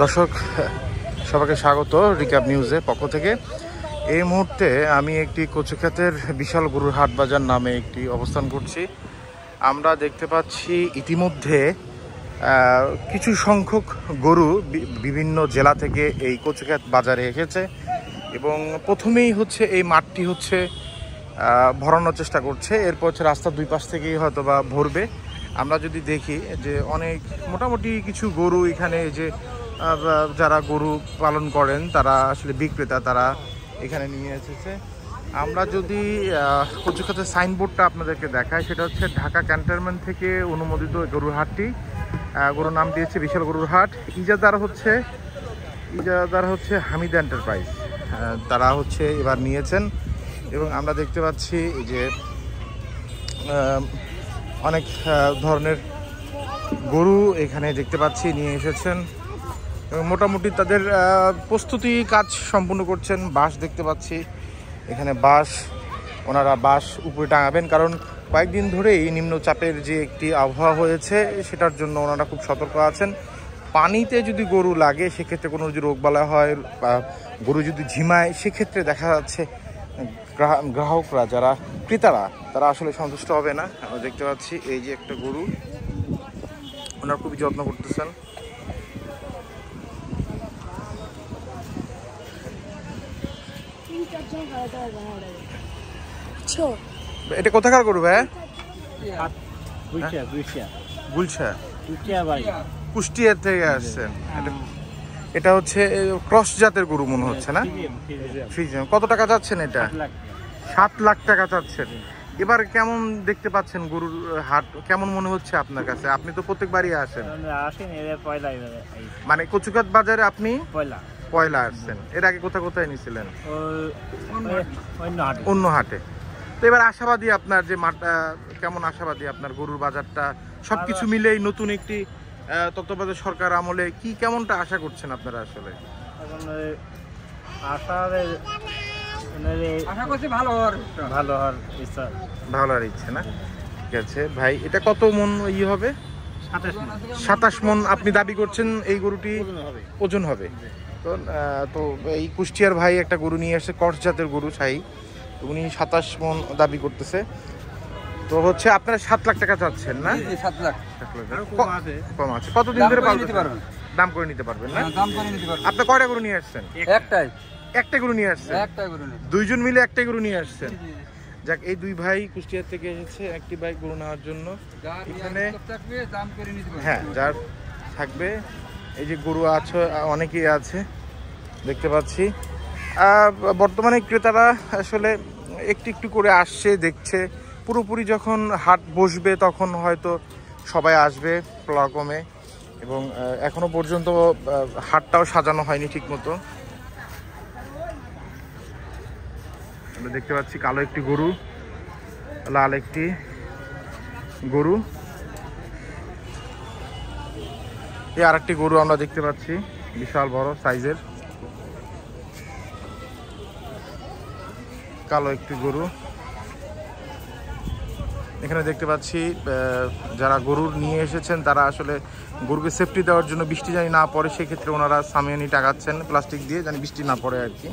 দর্শক সবাইকে স্বাগত রিক্যাপ নিউজে পক্ষ থেকে। এই মুহূর্তে আমি একটি কচুক্ষেতের বিশাল গরুর হাট বাজার নামে একটি অবস্থান করছি। আমরা দেখতে পাচ্ছি ইতিমধ্যে কিছু সংখ্যক গরু বিভিন্ন জেলা থেকে এই কচুক্ষেত বাজারে এসেছে এবং প্রথমেই হচ্ছে এই মাঠটি হচ্ছে ভরানোর চেষ্টা করছে। এরপর হচ্ছে রাস্তার দুই পাশ থেকেই হয়তো বা ভরবে। আমরা যদি দেখি যে অনেক মোটামুটি কিছু গরু এখানে যে যারা গরু পালন করেন তারা আসলে বিক্রেতা, তারা এখানে নিয়ে এসেছে। আমরা যদি কচুক্ষেতের সাইনবোর্ডটা আপনাদেরকে দেখাই, সেটা হচ্ছে ঢাকা ক্যান্টনমেন্ট থেকে অনুমোদিত গরুর হাটটি। গরুর নাম দিয়েছে বিশাল গরুর হাট। ইজাদার হচ্ছে হামিদ এন্টারপ্রাইজ, তারা হচ্ছে এবার নিয়েছেন। এবং আমরা দেখতে পাচ্ছি যে অনেক ধরনের গরু এখানে দেখতে পাচ্ছি নিয়ে এসেছেন এবং মোটামুটি তাদের প্রস্তুতি কাজ সম্পূর্ণ করছেন। বাঁশ দেখতে পাচ্ছি এখানে, ওনারা বাঁশ উপরে টাঙাবেন, কারণ কয়েকদিন ধরেই নিম্নচাপের যে একটি আবহাওয়া হয়েছে সেটার জন্য ওনারা খুব সতর্ক আছেন। পানিতে যদি গরু লাগে সেক্ষেত্রে কোনো যদি রোগবালাই হয় বা গরু যদি ঝিমায়, সেক্ষেত্রে দেখা যাচ্ছে গ্রাহকরা যারা ক্রেতারা তারা আসলে সন্তুষ্ট হবে না। আমরা দেখতে পাচ্ছি এই যে একটা গরু, ওনারা খুবই যত্ন করতেছেন। এটা কোথাকার গরু ভাই? কুষ্টিয়া থেকে আসছেন। এটা হচ্ছে ক্রস জাতের গরু মনে হচ্ছে না? কত টাকা চাচ্ছেন এটা? 7 লাখ টাকা চাচ্ছেন। এবার কেমন দেখতে পাচ্ছেন গরুর হাট? কেমন মনে হচ্ছে আপনার কাছে? আপনি তো প্রত্যেকবারই আসেন। মানে কচুক্ষেত বাজারে আপনি পয়লা আসছেন। এর আগে কোথায় নিয়েছিলেন? অন্য হাটে। তো এবার আশাবাদী আপনার যে মাঠটা, কেমন আশাবাদী আপনার গরুর বাজারটা সবকিছু মিলেই নতুন একটি তত্ত্বাবধায়ক সরকার আমলে কি কেমনটা আশা করছেন আপনারা? আসলে ভালো হওয়ার ইচ্ছে না? ঠিক আছে ভাই, এটা কত মন হবে? 27 মন আপনি দাবি করছেন এই গরুটি ওজন হবে। তো এই কুষ্টিয়ার ভাই একটা গরু নিয়ে আসছে, ক্রস জাতের গরু ছাই, উনি 27 মন দাবি করতেছে। তো হচ্ছে আপনারা 7 লাখ টাকা চাচ্ছেন না? 7 লাখ কম আছে। কতদিন ধরে পালন? দাম করে নিতে পারবেন না? আপনি কয়টা গরু নিয়ে আসছেন? একটা গরু নিয়ে আসছেন? দুইজন মিলে একটা গরু নিয়ে আসছেন। যাক, এই দুই ভাই কুষ্টিয়া থেকে এসেছে একটি বাইক গরু নেওয়ার জন্য। এখানে হ্যাঁ, যার থাকবে, এই যে গরু আছে অনেকেই আছে দেখতে পাচ্ছি। বর্তমানে ক্রেতারা আসলে একটু করে আসছে, দেখছে। পুরোপুরি যখন হাট বসবে তখন হয়তো সবাই আসবে রকমে। এবং এখনো পর্যন্ত হাটটাও সাজানো হয়নি ঠিক মতো। আমরা দেখতে পাচ্ছি কালো একটি গরু, লাল একটি গরু, এই আর একটি গরু আমরা দেখতে পাচ্ছি বিশাল বড় সাইজের কালো একটি গরু। এখানে দেখতে পাচ্ছি যারা গরু নিয়ে এসেছেন তারা আসলে গরুকে সেফটি দেওয়ার জন্য বৃষ্টি জানি না পড়ে, সেক্ষেত্রে ওনারা সামিয়ানি টাকাচ্ছেন প্লাস্টিক দিয়ে, জানি বৃষ্টি না পড়ে আর কি।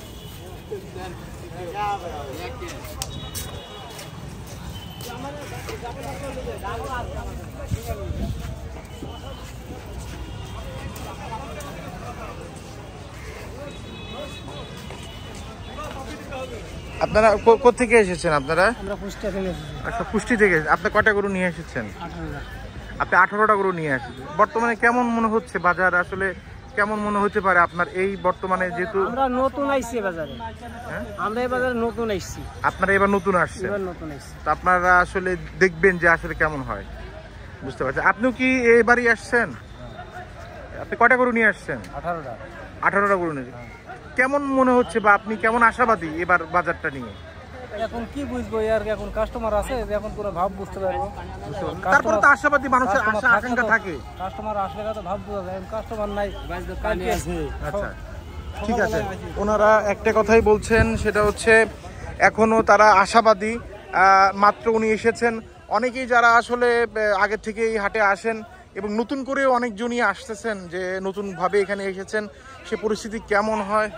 আপনারা কোথেকে এসেছেন? আপনারা আচ্ছা, কুষ্টি থেকে। আপনি কয়টা গরু নিয়ে এসেছেন? আপনি 18টা গরু নিয়ে এসেছেন। বর্তমানে কেমন মনে হচ্ছে বাজার? আসলে কেমন মনে হতে পারে আপনার এই বর্তমানে, যেহেতু আমরা নতুন আইছি বাজারে? আমরা এই বাজারে নতুন আইছি। আপনারা এবার নতুন আসছেন? তো আপনারা আসলে দেখবেন যে আসলে কেমন হয়, বুঝতে পারছেন। আপনিও কি এবারই আসছেন? আপনি কয়টা গরু নিয়ে আসছেন? 18টা গরু নিয়ে। কেমন মনে হচ্ছে বা আপনি কেমন আশাবাদী এবার বাজারটা নিয়ে? এখন কি বুঝবো, আর এখন কাস্টমার আছে, এখন পুরো ভাব বুঝতে পারবো। তারপরে তো আশাবাদী মানুষের আশা আকাঙ্ক্ষা থাকে। কাস্টমার আসলে তো ভাব বোঝা যায়, কাস্টমার নাই। আচ্ছা, ঠিক আছে। ওনারা একটা কথাই বলছেন, সেটা হচ্ছে এখনো তারা আশাবাদী। মাত্র উনি এসেছেন। অনেকেই যারা আসলে আগে থেকে এই হাটে আসেন এবং নতুন করে অনেকজনই আসতেছেন, যে নতুনভাবে এখানে এসেছেন, সে পরিস্থিতি কেমন হয়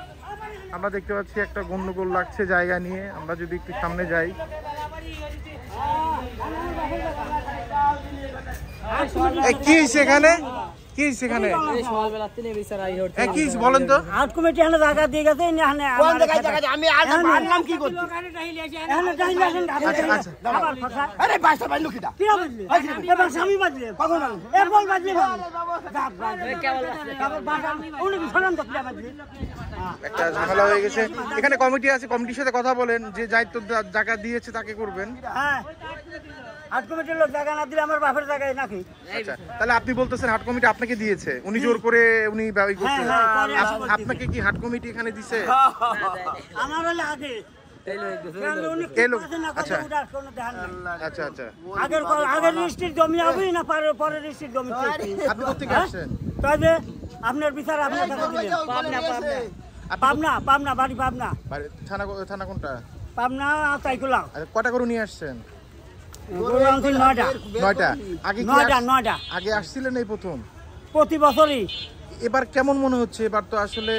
আমরা দেখতে পাচ্ছি। একটা গন্ডগোল লাগছে জায়গা নিয়ে, আমরা যদি একটু সামনে যাই। কি সেখানে কি সেখানে কি বলেন তো? আর্ট কমিটি এখানে জায়গা দিয়ে গেছে, আমি নাম কি করছি? একটা ঝামেলা হয়ে গেছে এখানে। কমিটি আছে, কমিটির সাথে কথা বলেন, যে দায়িত্ব জায়গা দিয়েছে তাকে করবেন। হ্যাঁ, হাট কমিটির লোক জায়গা না দিলে আমার বাপের জায়গায় নাকি। আচ্ছা, তাহলে আপনি বলতেছেন হাট কমিটি আপনাকে দিয়েছে, উনি জোর করে উনি ব্যবহার করছেন। আপনাকে কি হাট কমিটি এখানে দিছে? আমার হলে আগে আচ্ছা আচ্ছা আচ্ছা, আগের লিস্টের জমি হবে না পরের লিস্টের জমি? আপনি কোথেকে আসছেন? তবে আপনার বিচার আপনার পাবনা, পাবনা বাড়ি পাবনা। থানা কোনটা? পাবনা তাইকুলা। কটা গরু নিয়ে আসছেন? 9টা। আগে আসছিলেন এই প্রথম? প্রতি বছরই। এবার কেমন মনে হচ্ছে? এবার তো আসলে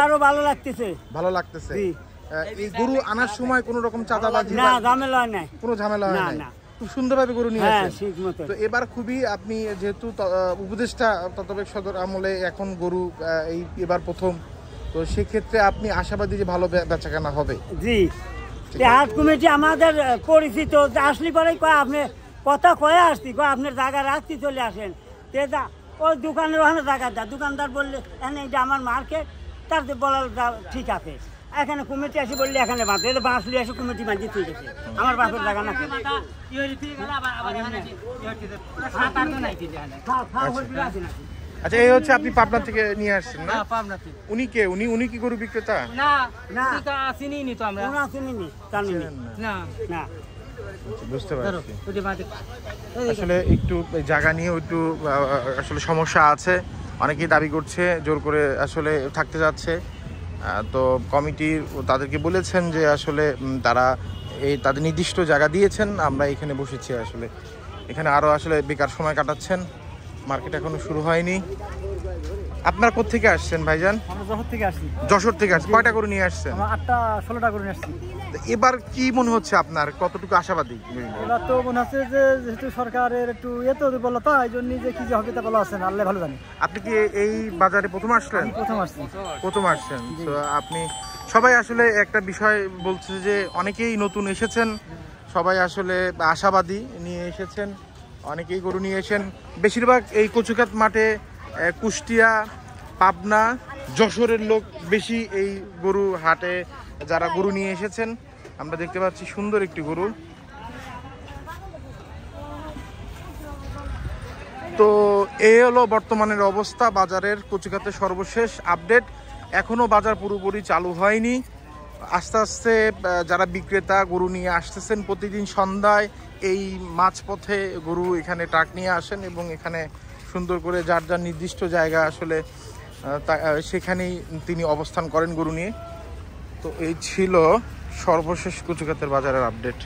আরো ভালো লাগতেছে। ভালো লাগতেছে। এই গরু আনার সময় কোনো রকম চাঁদাবাজি না, ঝামেলা নাই, কোনো ঝামেলা হয় না, খুব সুন্দরভাবে গরু নিয়ে আসছেন। তো এবার খুবই, আপনি যেহেতু উপদেষ্টা তত্ত্বাবধায়ক সদর আমলে এখন গরু এই এবার প্রথম, তো সেক্ষেত্রে আপনি আশাবাদী যে ভালো বেচাকেনা হবে? জি, হাট কমিটি আমাদের পরিচিত, আসলি পরে কয় আপনি কথা কয়ে আসছি, কয় আপনার জায়গা রাখছি চলে আসেন। ওই দোকানের ওখানে জায়গা দেয়, দোকানদার বললে এখানে এটা আমার মার্কেট, তার বলার ঠিক আছে। এখানে কমিটি আসি বললে এখানে বাঁধে, এটা বাঁচলি আসে কমিটি বাঁধি, ঠিক আছে, আমার বাপের জায়গা নাকি। আচ্ছা, এই হচ্ছে আপনি পাবনা থেকে নিয়ে আসছেন না? পাবনা থেকে। উনি কে? উনি কি গরু বিক্রেতা? না না, চিনি তো আমরা, না না, বুঝতে পারছি। আসলে একটু জায়গা নিয়ে একটু আসলে সমস্যা আছে, অনেকেই দাবি করছে জোর করে আসলে থাকতে যাচ্ছে। তো কমিটি তাদেরকে বলেছেন যে আসলে তারা তাদের নির্দিষ্ট জায়গা দিয়েছেন, আমরা এখানে বসেছি। আসলে এখানে আরও আসলে বেকার সময় কাটাচ্ছেন, মার্কেট এখনো শুরু হয়নি। আপনার কোত্থেকে আসছেন ভাইজান? যশোর থেকে আসছি। যশোর থেকে আসছেন, কয়টা করে নিয়ে আসছেন? 8টা-16টা করে নিয়ে আসছি। এবার কি মনে হচ্ছে আপনার, কতটুকু আশাবাদী? এবার তো মনে হচ্ছে যে যেহেতু সরকারের একটু এত বলো, তা এই জন্য যে কি যে হবে তা বলা আছেন, আল্লাহ ভালো জানে। আপনি কি এই বাজারে প্রথম আসলেন? প্রথম আসছেন। তো আপনি সবাই আসলে একটা বিষয় বলছে যে অনেকেই নতুন এসেছেন, সবাই আসলে আশাবাদী নিয়ে এসেছেন, অনেকেই গরু নিয়ে এসেছেন। বেশিরভাগ এই কচুকাত মাঠে কুষ্টিয়া, পাবনা, যশোরের লোক বেশি এই গরু হাটে যারা গরু নিয়ে এসেছেন। আমরা দেখতে পাচ্ছি সুন্দর একটি গরু। তো এই হলো বর্তমানের অবস্থা বাজারের, কচুকাতের সর্বশেষ আপডেট। এখনো বাজার পুরোপুরি চালু হয়নি। আস্তে আস্তে যারা বিক্রেতা গরু নিয়ে আসতেছেন, প্রতিদিন সন্ধ্যায় এই মাঝপথে গরু এখানে ট্রাক নিয়ে আসেন এবং এখানে সুন্দর করে যার যার নির্দিষ্ট জায়গা আসলে সেখানেই তিনি অবস্থান করেন গরু নিয়ে। তো এই ছিল সর্বশেষ কচুকাতের বাজারের আপডেট।